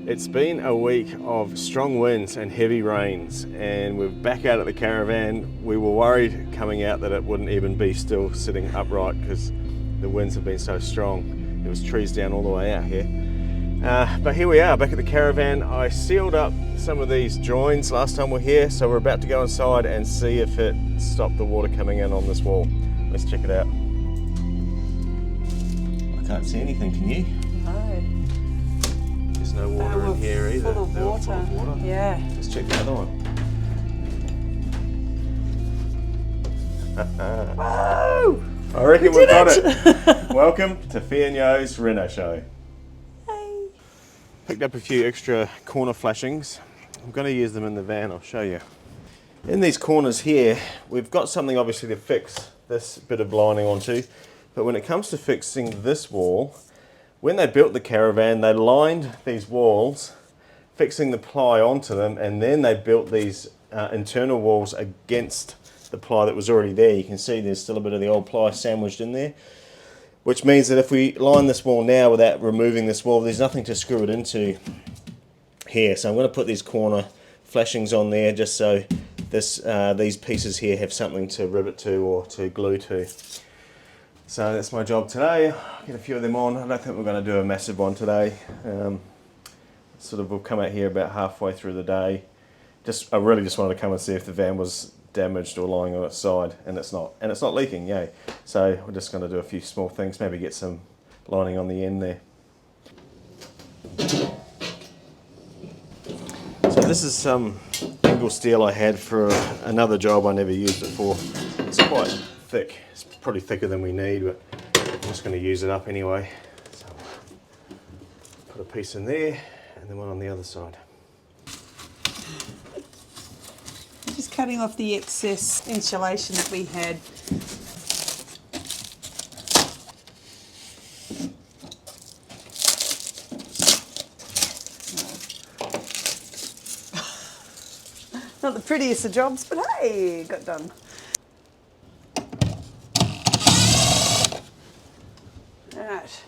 It's been a week of strong winds and heavy rains, and we're back out at the caravan. We were worried coming out that it wouldn't even be still sitting upright because the winds have been so strong. There was trees down all the way out here. But here we are back at the caravan. I sealed up some of these joins last time we were here, so we're about to go inside and see if it stopped the water coming in on this wall. Let's check it out. I can't see anything, can you? No. There's no water in here either. Full of water. Yeah. Let's check the other one. Whoa! I reckon we've got it. Welcome to Fianyo's Reno Show. Hey. Picked up a few extra corner flashings. I'm going to use them in the van, I'll show you. In these corners here, we've got something obviously to fix this bit of lining onto, but when it comes to fixing this wall, when they built the caravan, they lined these walls, fixing the ply onto them, and then they built these internal walls against the ply that was already there. You can see there's still a bit of the old ply sandwiched in there, which means that if we line this wall now without removing this wall, there's nothing to screw it into here. So I'm going to put these corner flashings on there just so these pieces here have something to rivet to or to glue to. So that's my job today. Get a few of them on. I don't think we're going to do a massive one today. We'll come out here about halfway through the day. I really just wanted to come and see if the van was damaged or lying on its side, and it's not. And it's not leaking, yay. So we're just going to do a few small things, maybe get some lining on the end there. So this is some angle steel I had for another job I never used it for. It's quite thick. It's probably thicker than we need, but I'm just going to use it up anyway. So put a piece in there and then one on the other side. Just cutting off the excess insulation that we had. Not the prettiest of jobs, but hey, got done. Right.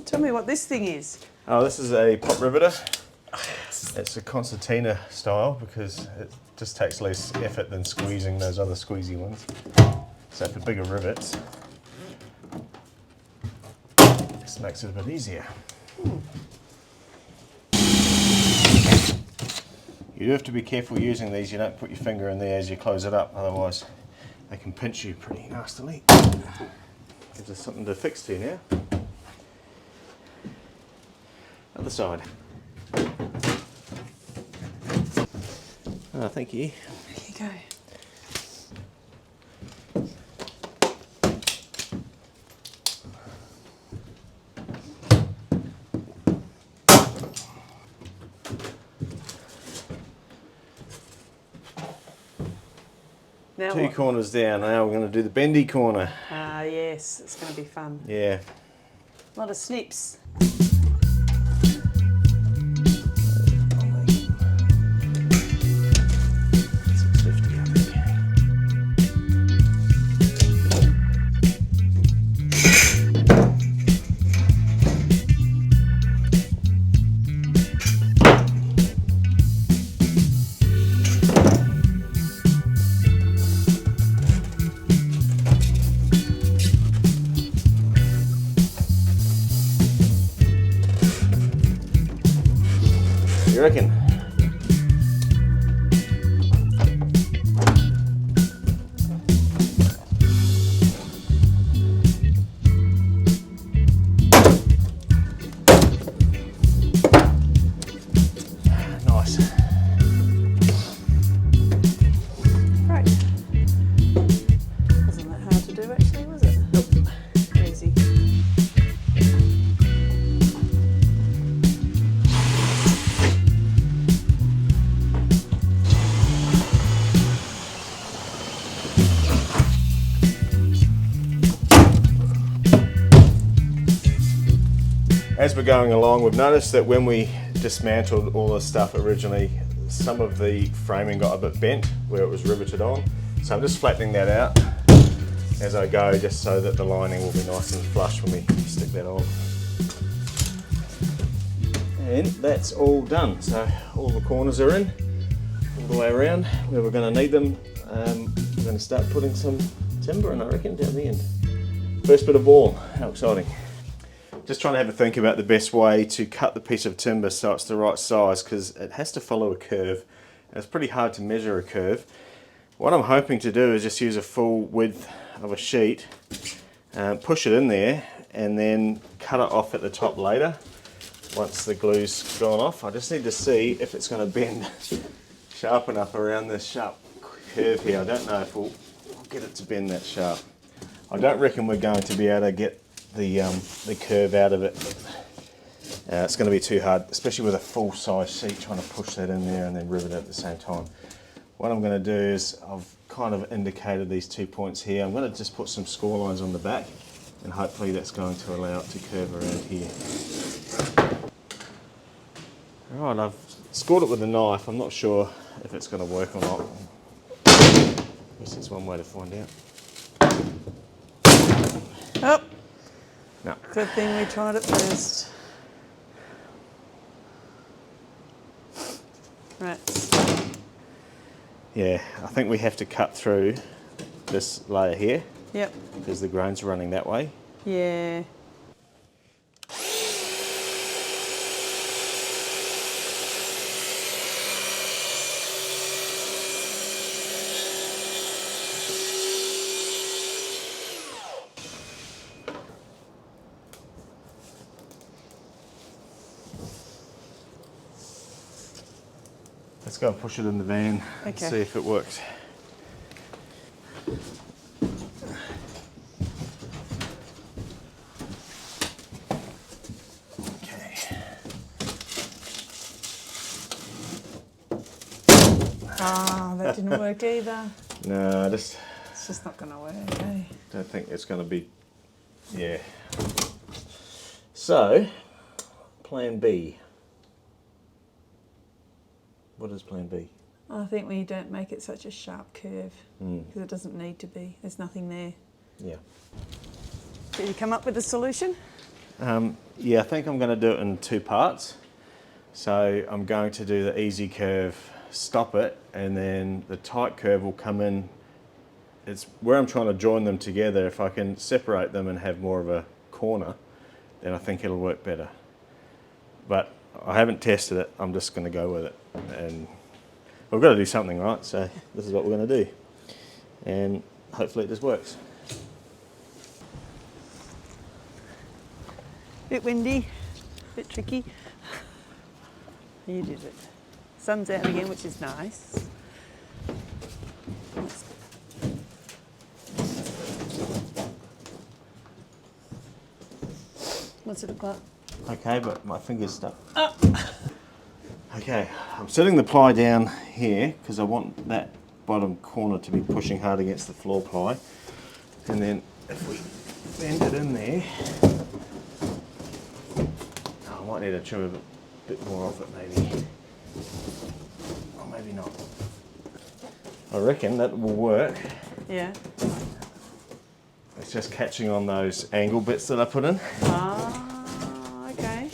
Tell me what this thing is. Oh, this is a pop riveter. It's a concertina style because it just takes less effort than squeezing those other squeezy ones. So for bigger rivets, this makes it a bit easier. You do have to be careful using these. You don't put your finger in there as you close it up, otherwise they can pinch you pretty nastily. Gives us something to fix to now. Other side. Oh, thank you. There you go. Now Two what? corners down. Now we're going to do the bendy corner. Ah, yes, it's going to be fun. Yeah. A lot of snips. You reckon? Nice. Right. Wasn't that hard to do actually, was it? Nope. Easy. As we're going along, we've noticed that when we dismantled all the stuff originally, some of the framing got a bit bent where it was riveted on. So I'm just flattening that out. as I go, just so that the lining will be nice and flush when we stick that on. And that's all done. So all the corners are in, all the way around where we're going to need them. We're going to start putting some timber in, I reckon, down the end. First bit of wall, how exciting. Just trying to have a think about the best way to cut the piece of timber so it's the right size, because it has to follow a curve. And it's pretty hard to measure a curve. What I'm hoping to do is just use a full width of a sheet, push it in there, and then cut it off at the top later once the glue's gone off. I just need to see if it's going to bend sharp enough around this sharp curve here. I don't know if we'll get it to bend that sharp. I don't reckon we're going to be able to get the curve out of it. It's going to be too hard, especially with a full size sheet, trying to push that in there and then rivet it at the same time. What I'm going to do is, I've kind of indicated these 2 points here. I'm going to just put some score lines on the back, and hopefully that's going to allow it to curve around here. Alright, I've scored it with a knife. I'm not sure if it's going to work or not. I guess that's one way to find out. Oh, No. good thing we tried it first. Right. Yeah, I think we have to cut through this layer here. Yep. Because the grain's running that way. Yeah. Let's go and push it in the van and Okay. see if it works. Okay. Ah, that didn't work either. No, I just It's just not going to work, eh? don't think it's going to be, yeah. So, plan B. What is plan B? I think we don't make it such a sharp curve, because it doesn't need to be. There's nothing there. Yeah. Did you come up with a solution? Yeah, I think I'm going to do it in 2 parts. So I'm going to do the easy curve, stop it, and then the tight curve will come in. It's where I'm trying to join them together. If I can separate them and have more of a corner, then I think it'll work better. But I haven't tested it. I'm just going to go with it. And we've got to do something, right? So this is what we're going to do. And hopefully it just works. Bit windy, bit tricky. You did it. Sun's out again, which is nice. What's it look like? Okay, but my finger's stuck. Okay, I'm setting the ply down here because I want that bottom corner to be pushing hard against the floor ply. And then if we bend it in there, I might need to trim a bit more off it maybe. Or maybe not. I reckon that will work. Yeah. It's just catching on those angle bits that I put in. Ah, okay.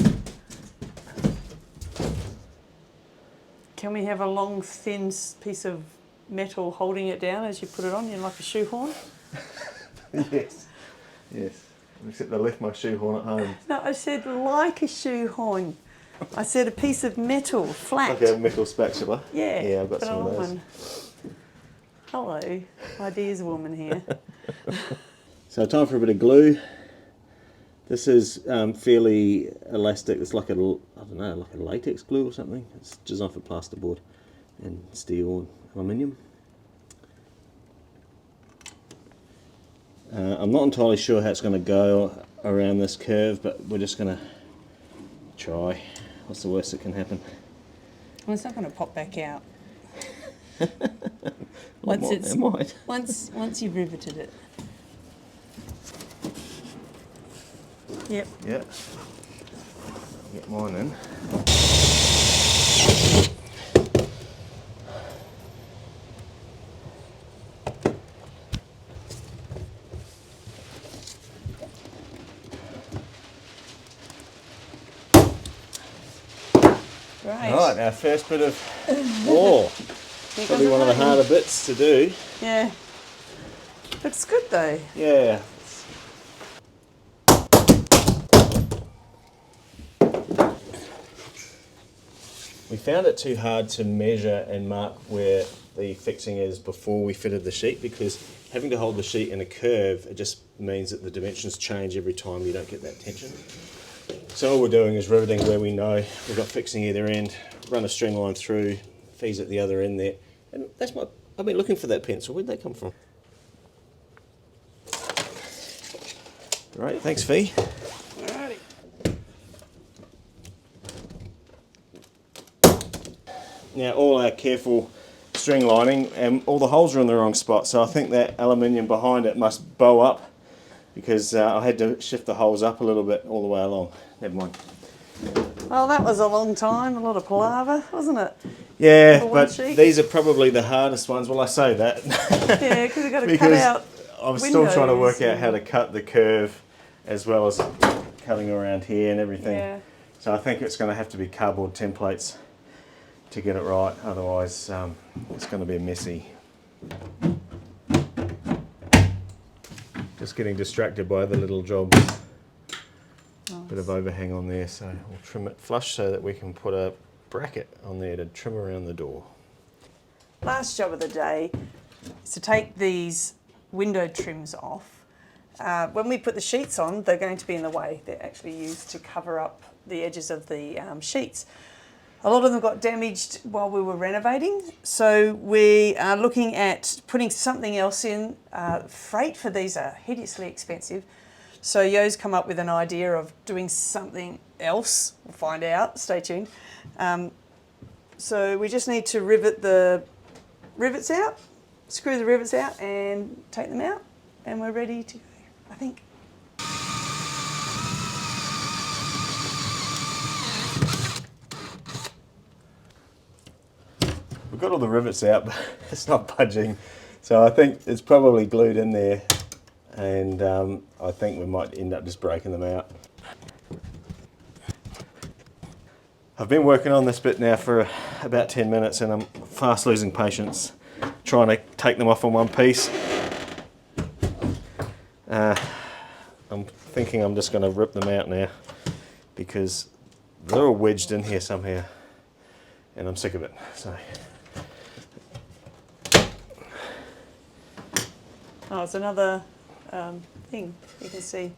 Can we have a long, thin piece of metal holding it down as you put it on, like a shoehorn? Yes. Yes. Except I left my shoehorn at home. No, I said like a shoehorn. I said a piece of metal, flat. Like a metal spatula. Yeah. Yeah, I've got but some I of want those. one. Hello, ideas woman here. So time for a bit of glue. This is fairly elastic. It's like I don't know, like a latex glue or something. It's designed for plasterboard and steel and aluminium. I'm not entirely sure how it's going to go around this curve, but we're just going to try. What's the worst that can happen? Well, it's not going to pop back out. It might. Once you've riveted it. Yep. Yeah. Get mine in. Great. Right, our first bit of wall. Here Probably goes one of the rain. harder bits to do. Yeah. Looks good though. Yeah. We found it too hard to measure and mark where the fixing is before we fitted the sheet, because having to hold the sheet in a curve, it just means that the dimensions change every time. You don't get that tension. So all we're doing is riveting where we know we've got fixing either end, run a string line through, fees at the other end there. And that's my, I've been looking for that pencil. Where'd that come from? Right, thanks Fee. Alrighty. Now all our careful string lining, and all the holes are in the wrong spot, so I think that aluminium behind it must bow up, because I had to shift the holes up a little bit all the way along. Never mind. Well, that was a long time, a lot of palaver, wasn't it? Yeah, For one but sheet. these are probably the hardest ones. Well, I say that. Yeah, because you've got to cut Because out. I'm still trying to work windows out how to cut the curve, as well as cutting around here and everything. Yeah. So I think it's going to have to be cardboard templates to get it right, otherwise it's going to be messy. Just getting distracted by the little jobs. Nice. Bit of overhang on there, so we'll trim it flush so that we can put a bracket on there to trim around the door. Last job of the day is to take these window trims off. When we put the sheets on, they're going to be in the way. They're actually used to cover up the edges of the sheets. A lot of them got damaged while we were renovating, so we are looking at putting something else in. Freight for these are hideously expensive, so Yo's come up with an idea of doing something else. We'll find out, stay tuned. So we just need to rivet the rivets out, screw the rivets out and take them out, and we're ready to go, I think. We've got all the rivets out, but it's not budging. So I think it's probably glued in there, and I think we might end up just breaking them out. I've been working on this bit now for about 10 minutes, and I'm fast losing patience trying to take them off in one piece. I'm thinking I'm just going to rip them out now, because they're all wedged in here somehow, and I'm sick of it. So. Oh, it's another thing you can see.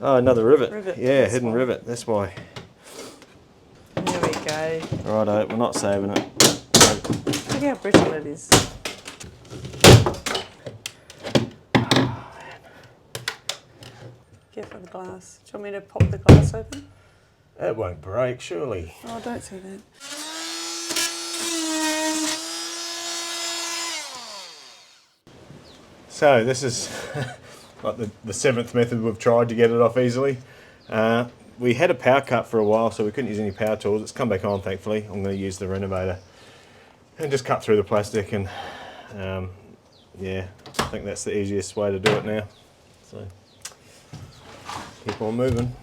Oh, another rivet. Yeah, That's hidden why. rivet. That's why. There we go. Righto, we're not saving it. Look how brittle it is. Careful of the glass. Do you want me to pop the glass open? It won't break, surely. Oh, I don't see that. So this is like the seventh method we've tried to get it off easily. We had a power cut for a while, so we couldn't use any power tools. It's come back on, thankfully. I'm going to use the renovator and just cut through the plastic, and yeah, I think that's the easiest way to do it now. So keep on moving.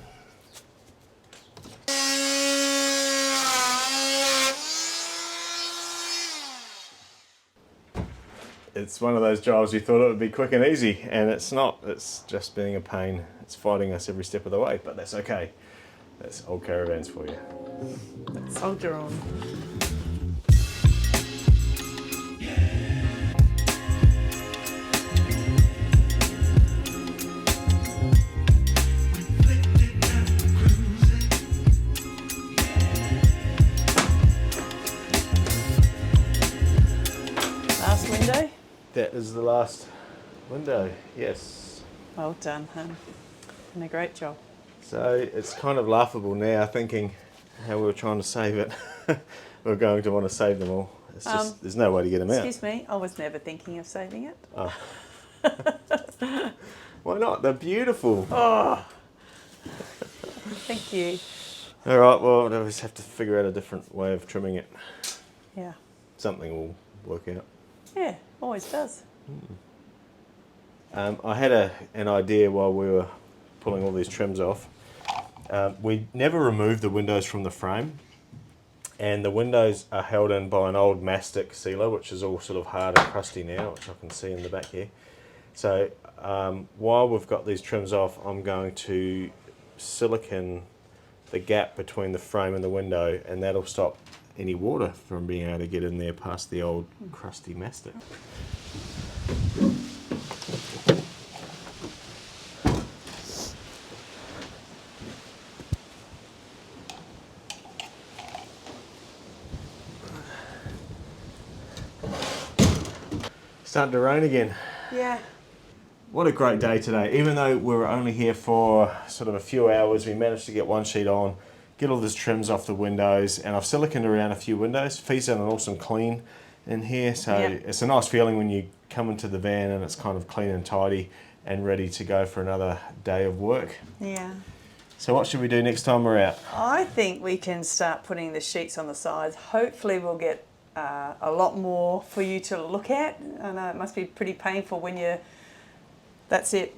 It's one of those jobs you thought it would be quick and easy, and it's not. It's just being a pain. It's fighting us every step of the way, but that's okay. That's old caravans for you. Soldier on. Last window. That is the last window, yes. Well done, hun. And a great job. So it's kind of laughable now, thinking how we were trying to save it. We're going to want to save them all. It's just, there's no way to get them out. Excuse me, I was never thinking of saving it. Oh. Why not? They're beautiful. Oh, thank you. All right, well, we'll just have to figure out a different way of trimming it. Yeah. Something will work out. Yeah, always does. I had an idea while we were pulling all these trims off. We never removed the windows from the frame, and the windows are held in by an old mastic sealer, which is all sort of hard and crusty now, which I can see in the back here. So while we've got these trims off, I'm going to silicone the gap between the frame and the window, and that'll stop any water from being able to get in there past the old crusty mastic. Starting to rain again. Yeah. What a great day today. Even though we were only here for sort of a few hours, we managed to get one sheet on, get all these trims off the windows, and I've siliconed around a few windows. Fee's done an awesome clean in here, so it's a nice feeling when you come into the van and it's kind of clean and tidy and ready to go for another day of work. Yeah. So what should we do next time we're out? I think we can start putting the sheets on the sides. Hopefully we'll get a lot more for you to look at. I know it must be pretty painful when you're, that's it.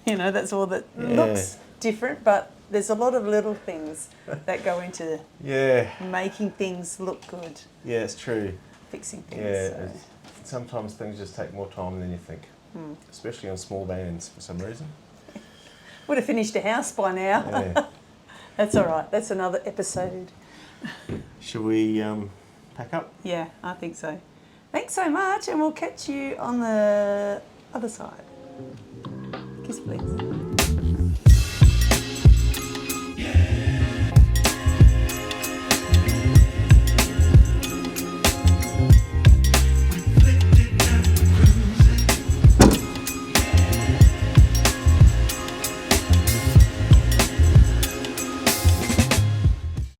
You know, that's all that looks different, but there's a lot of little things that go into making things look good. Yeah, it's true. Fixing things. Yeah, so. sometimes things just take more time than you think, especially on small vans for some reason. Would have finished a house by now. Yeah. That's all right. That's another episode. Shall we pack up? Yeah, I think so. Thanks so much, and we'll catch you on the other side. Kiss, please.